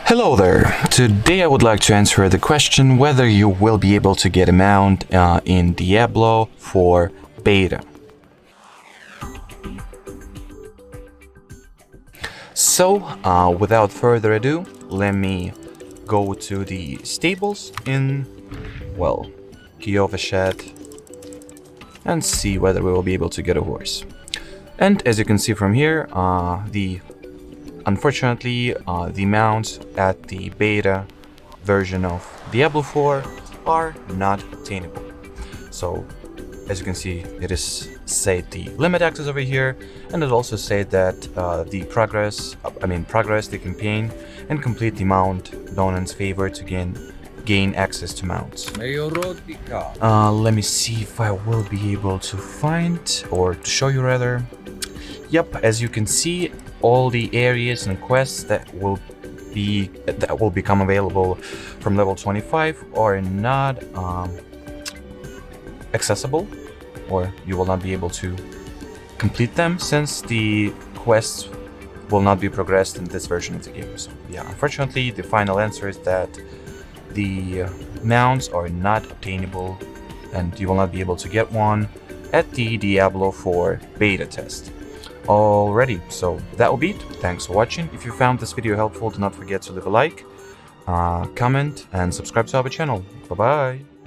Hello there! Today I would like to answer the question whether you will be able to get a mount in Diablo IV Beta. So, without further ado, let me go to the stables in, well, Kiovashat and see whether we will be able to get a horse. And as you can see from here, unfortunately, the mounts at the beta version of Diablo 4 are not obtainable. So, as you can see, it is said the limit access over here, and it also said that progress the campaign and complete the mount donan's favor to gain access to mounts. Let me see if I will be able to find, or to show you rather. Yep, as you can see, all the areas and quests that will become available from level 25 are not accessible, or you will not be able to complete them since the quests will not be progressed in this version of the game. So yeah, unfortunately, the final answer is that the mounts are not obtainable and you will not be able to get one at the Diablo IV beta test. Alrighty, so that will be it. Thanks for watching. If you found this video helpful, do not forget to leave a like, comment, and subscribe to our channel. Bye bye.